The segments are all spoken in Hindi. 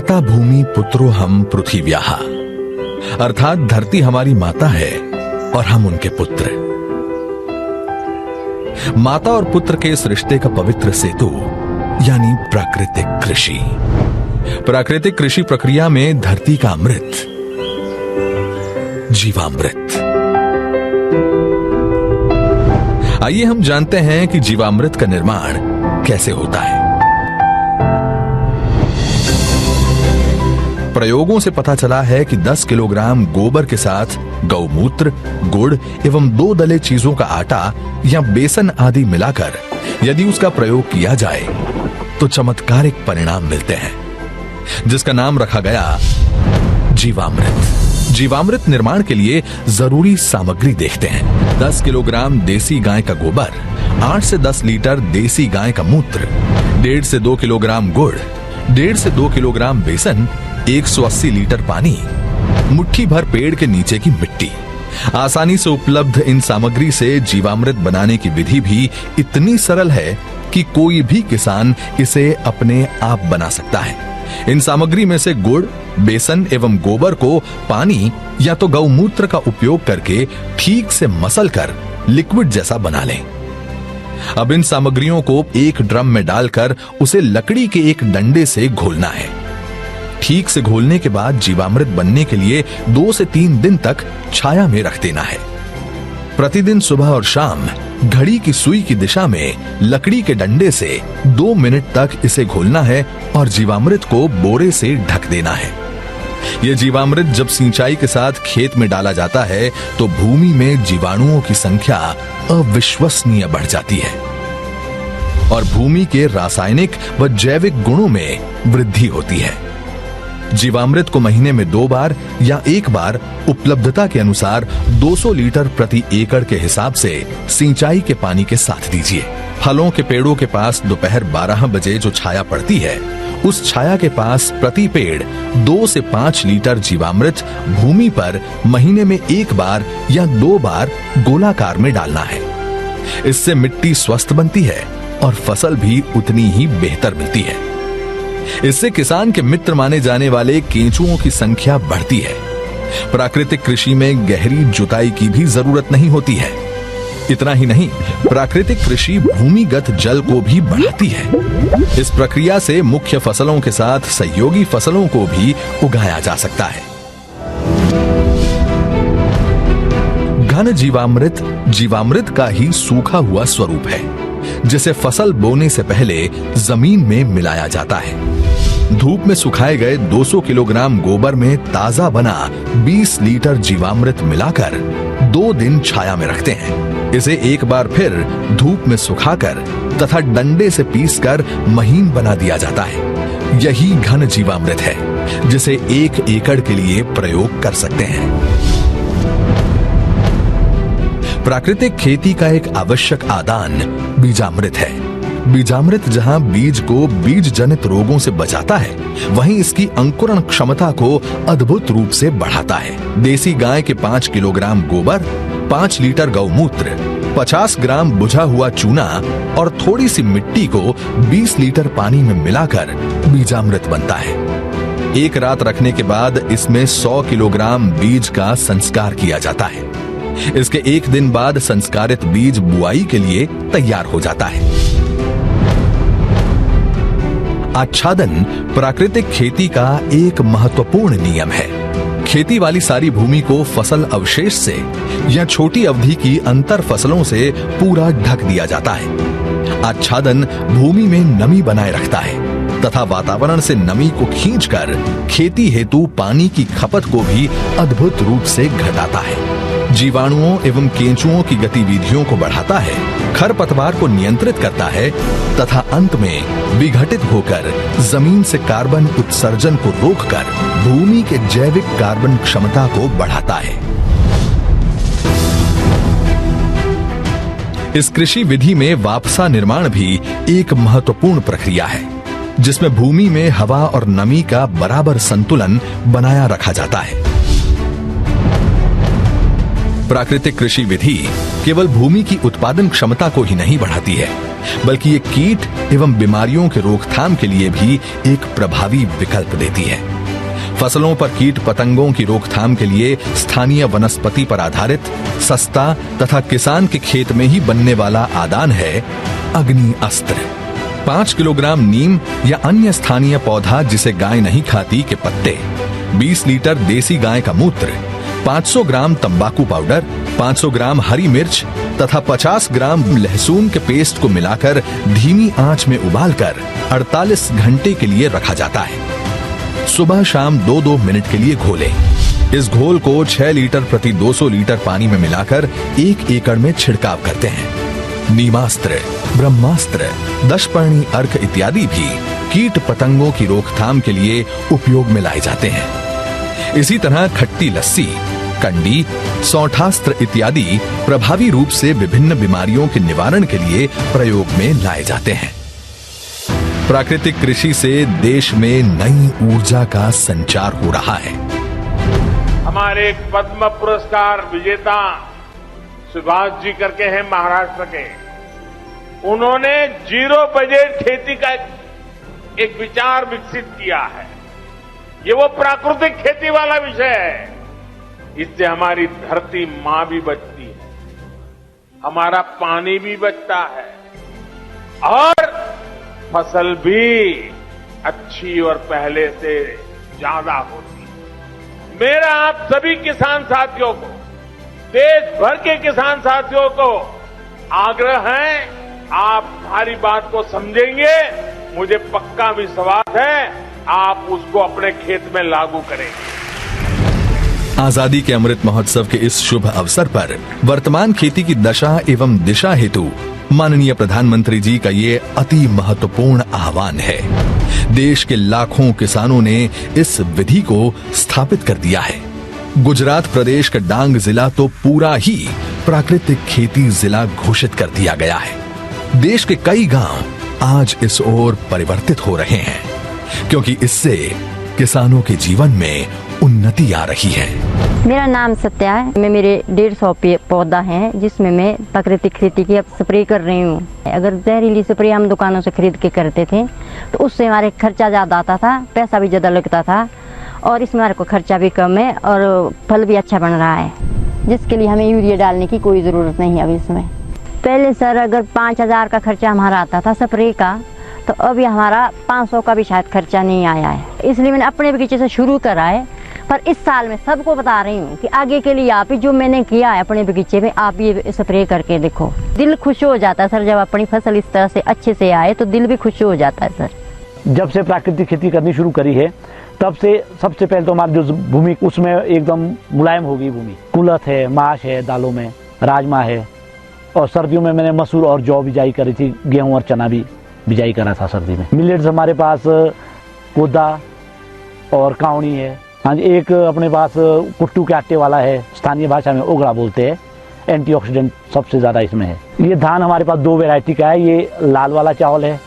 माता भूमि पुत्रो हम पृथिव्याः, अर्थात धरती हमारी माता है और हम उनके पुत्र। माता और पुत्र के इस रिश्ते का पवित्र सेतु यानी प्राकृतिक कृषि। प्राकृतिक कृषि प्रक्रिया में धरती का अमृत, जीवामृत। आइए हम जानते हैं कि जीवामृत का निर्माण कैसे होता है। प्रयोगों से पता चला है कि 10 किलोग्राम गोबर के साथ गौमूत्र, गुड़ एवं 2 दले चीजों का आटा या बेसन आदि मिलाकर यदि उसका प्रयोग किया जाए तो चमत्कारिक परिणाम मिलते हैं, जिसका नाम रखा गया जीवामृत। जीवामृत निर्माण के लिए जरूरी सामग्री देखते हैं। 10 किलोग्राम देसी गाय का गोबर, 8 से 10 लीटर देसी गाय का मूत्र, 1.5 से 2 किलोग्राम गुड़, 1.5 से 2 किलोग्राम बेसन, 180 लीटर पानी, मुट्ठी भर पेड़ के नीचे की मिट्टी। आसानी से उपलब्ध इन सामग्री से जीवामृत बनाने की विधि भी इतनी सरल है कि कोई भी किसान इसे अपने आप बना सकता है। इन सामग्री में से गुड़, बेसन एवं गोबर को पानी या तो गौमूत्र का उपयोग करके ठीक से मसल कर लिक्विड जैसा बना लें। अब इन सामग्रियों को एक ड्रम में डालकर उसे लकड़ी के एक डंडे से घोलना है। ठीक से घोलने के बाद जीवामृत बनने के लिए 2 से 3 दिन तक छाया में रख देना है। प्रतिदिन सुबह और शाम घड़ी की सुई की दिशा में लकड़ी के डंडे से 2 मिनट तक इसे घोलना है और जीवामृत को बोरे से ढक देना है। यह जीवामृत जब सिंचाई के साथ खेत में डाला जाता है तो भूमि में जीवाणुओं की संख्या अविश्वसनीय बढ़ जाती है और भूमि के रासायनिक व जैविक गुणों में वृद्धि होती है। जीवामृत को महीने में 2 बार या 1 बार उपलब्धता के अनुसार 200 लीटर प्रति एकड़ के हिसाब से सिंचाई के पानी के साथ दीजिए। फलों के पेड़ों के पास दोपहर 12 बजे जो छाया पड़ती है, उस छाया के पास प्रति पेड़ 2 से 5 लीटर जीवामृत भूमि पर महीने में 1 बार या 2 बार गोलाकार में डालना है। इससे मिट्टी स्वस्थ बनती है और फसल भी उतनी ही बेहतर मिलती है। इससे किसान के मित्र माने जाने वाले केंचुओं की संख्या बढ़ती है। प्राकृतिक कृषि में गहरी जुताई की भी जरूरत नहीं होती है। इतना ही नहीं, प्राकृतिक कृषि भूमिगत जल को भी बढ़ाती है। इस प्रक्रिया से मुख्य फसलों के साथ सहयोगी फसलों को भी उगाया जा सकता है। घन जीवामृत जीवामृत का ही सूखा हुआ स्वरूप है, जिसे फसल बोने से पहले जमीन में मिलाया जाता है। धूप में सुखाए गए 200 किलोग्राम गोबर में ताजा बना 20 लीटर जीवामृत मिलाकर 2 दिन छाया में रखते हैं। इसे एक बार फिर धूप में सुखाकर तथा डंडे से पीसकर महीन बना दिया जाता है। यही घन जीवामृत है जिसे 1 एकड़ के लिए प्रयोग कर सकते हैं। प्राकृतिक खेती का एक आवश्यक आदान बीजामृत है। बीजामृत जहां बीज को बीज जनित रोगों से बचाता है, वहीं इसकी अंकुरण क्षमता को अद्भुत रूप से बढ़ाता है। देसी गाय के 5 किलोग्राम गोबर, 5 लीटर गौमूत्र, 50 ग्राम बुझा हुआ चूना और थोड़ी सी मिट्टी को 20 लीटर पानी में मिलाकर बीजामृत बनता है। एक रात रखने के बाद इसमें 100 किलोग्राम बीज का संस्कार किया जाता है। इसके 1 दिन बाद संस्कारित बीज बुआई के लिए तैयार हो जाता है। आच्छादन प्राकृतिक खेती का एक महत्वपूर्ण नियम है। खेती वाली सारी भूमि को फसल अवशेष से या छोटी अवधि की अंतर फसलों से पूरा ढक दिया जाता है। आच्छादन भूमि में नमी बनाए रखता है तथा वातावरण से नमी को खींचकर खेती हेतु पानी की खपत को भी अद्भुत रूप से घटाता है। जीवाणुओं एवं केंचुओं की गतिविधियों को बढ़ाता है, खरपतवार को नियंत्रित करता है तथा अंत में विघटित होकर जमीन से कार्बन उत्सर्जन को रोककर भूमि के जैविक कार्बन क्षमता को बढ़ाता है। इस कृषि विधि में वापसा निर्माण भी एक महत्वपूर्ण प्रक्रिया है, जिसमें भूमि में हवा और नमी का बराबर संतुलन बनाया रखा जाता है। प्राकृतिक कृषि विधि केवल भूमि की उत्पादन क्षमता को ही नहीं बढ़ाती है, बल्कि ये कीट एवं बीमारियों के रोकथाम के लिए भी एक प्रभावी विकल्प देती है। फसलों पर कीट पतंगों की रोकथाम के लिए स्थानीय वनस्पति पर आधारित सस्ता तथा किसान के खेत में ही बनने वाला आदान है अग्नि अस्त्र। 5 किलोग्राम नीम या अन्य स्थानीय पौधा जिसे गाय नहीं खाती के पत्ते, 20 लीटर देसी गाय का मूत्र, 500 ग्राम तंबाकू पाउडर, 500 ग्राम हरी मिर्च तथा 50 ग्राम लहसुन के पेस्ट को मिलाकर धीमी आंच में उबालकर 48 घंटे के लिए रखा जाता है। सुबह शाम 2-2 मिनट के लिए घोलें। इस घोल को 6 लीटर प्रति 200 लीटर पानी में मिलाकर 1 एकड़ में छिड़काव करते हैं। नीमास्त्र, ब्रह्मास्त्र, दशपर्णी अर्क इत्यादि भी कीट पतंगों की रोकथाम के लिए उपयोग में लाए जाते हैं। इसी तरह खट्टी लस्सी, कंडी, सौठास्त्र इत्यादि प्रभावी रूप से विभिन्न बीमारियों के निवारण के लिए प्रयोग में लाए जाते हैं। प्राकृतिक कृषि से देश में नई ऊर्जा का संचार हो रहा है। हमारे पद्म पुरस्कार विजेता सुभाष जी करके हैं महाराष्ट्र के, उन्होंने जीरो बजट खेती का एक विचार विकसित किया है। ये वो प्राकृतिक खेती वाला विषय है। इससे हमारी धरती मां भी बचती है, हमारा पानी भी बचता है और फसल भी अच्छी और पहले से ज्यादा होती है। मेरा आप सभी किसान साथियों को, देश भर के किसान साथियों को आग्रह है, आप हमारी बात को समझेंगे, मुझे पक्का विश्वास है आप उसको अपने खेत में लागू करेंगे। आजादी के अमृत महोत्सव के इस शुभ अवसर पर वर्तमान खेती की दशा एवं दिशा हेतु माननीय प्रधानमंत्री जी का ये अति महत्वपूर्ण आह्वान है। देश के लाखों किसानों ने इस विधि को स्थापित कर दिया है। गुजरात प्रदेश का डांग जिला तो पूरा ही प्राकृतिक खेती जिला घोषित कर दिया गया है। देश के कई गांव आज इस ओर परिवर्तित हो रहे हैं, क्योंकि इससे किसानों के जीवन में उन्नति आ रही है। मेरा नाम सत्या है। मैं मेरे 150 पौधा हैं जिसमें मैं प्राकृतिक खेती की अब स्प्रे कर रही हूँ। अगर जहरीली स्प्रे हम दुकानों से खरीद के करते थे तो उससे हमारे खर्चा ज़्यादा आता था, पैसा भी ज़्यादा लगता था, और इसमें हमारे को खर्चा भी कम है और फल भी अच्छा बन रहा है, जिसके लिए हमें यूरिया डालने की कोई ज़रूरत नहीं है। अब इसमें पहले सर अगर 5,000 का खर्चा हमारा आता था स्प्रे का, तो अभी हमारा 500 का भी शायद खर्चा नहीं आया है। इसलिए मैंने अपने बगीचे से शुरू करा है, पर इस साल मैं सबको बता रही हूँ कि आगे के लिए आप ही जो मैंने किया है अपने बगीचे में, आप ये स्प्रे करके देखो। दिल खुश हो जाता है सर, जब अपनी फसल इस तरह से अच्छे से आए तो दिल भी खुश हो जाता है सर। जब से प्राकृतिक खेती करनी शुरू करी है तब से सबसे पहले तो हमारी जो भूमि उसमें एकदम मुलायम हो गई भूमि। कुलथ है, माश है, दालों में राजमा है, और सर्दियों में मैंने मसूर और जौ बिजाई करी थी, गेहूँ और चना भी बिजाई करा था सर्दी में। मिलेट्स हमारे पास कोदा और काउनी है। हाँ जी, एक अपने पास कुट्टू के आटे वाला है, स्थानीय भाषा में ओगड़ा बोलते हैं। एंटीऑक्सीडेंट सबसे ज़्यादा इसमें है। ये धान हमारे पास 2 वैरायटी का है, ये लाल वाला चावल है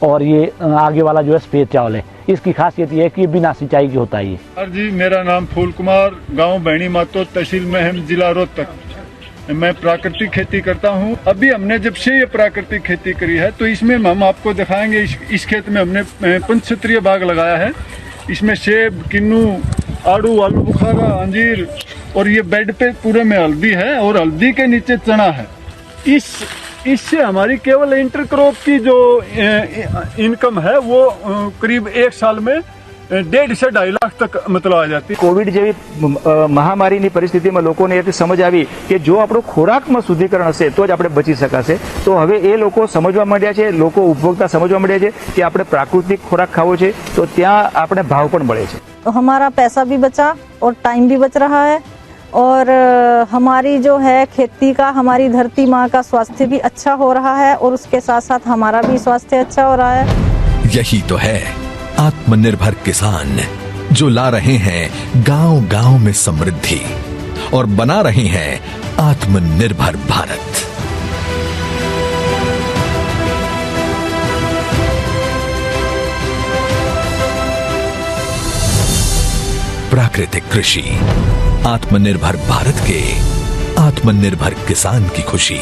और ये आगे वाला जो है सफ़ेद चावल है। इसकी खासियत ये है कि ये बिना सिंचाई की होता है। ये सर जी, मेरा नाम फूल कुमार, गांव बैणी मातो, तहसील महम, जिला रोहतक। मैं प्राकृतिक खेती करता हूं। अभी हमने जब से ये प्राकृतिक खेती करी है तो इसमें हम आपको दिखाएंगे। इस खेत में हमने पंचक्षेत्रीय बाग लगाया है। इसमें सेब, किन्नू, आड़ू, आलू बुखारा, अंजीर, और ये बेड पे पूरे में हल्दी है और हल्दी के नीचे चना है। इससे हमारी केवल इंटरक्रॉप की जो इनकम है वो करीब 1 साल में 1.5 से 2.5 લાખ તક મતલબ આ જાતી। કોવિડ જેવી મહામારીની પરિસ્થિતિમાં લોકોને એ સમજ આવી કે જો આપણો ખોરાકમાં શુદ્ધિકરણ હશે તો જ આપણે બચી શકાશે। તો હવે એ લોકો સમજવા માંડ્યા છે, લોકો ઉપભોક્તા સમજવા માંડ્યા છે કે આપણે પ્રાકૃતિક ખોરાક ખાવો છે, તો ત્યાં આપણે ભાવ પણ મળે છે। तो हमारा पैसा भी बचा और टाइम भी बच रहा है, और हमारी जो है खेती का, हमारी धरती माँ का स्वास्थ्य भी अच्छा हो रहा है, और उसके साथ साथ हमारा भी स्वास्थ्य अच्छा हो रहा है। यही तो है आत्मनिर्भर किसान, जो ला रहे हैं गांव-गांव में समृद्धि और बना रहे हैं आत्मनिर्भर भारत। प्राकृतिक कृषि, आत्मनिर्भर भारत के आत्मनिर्भर किसान की खुशी।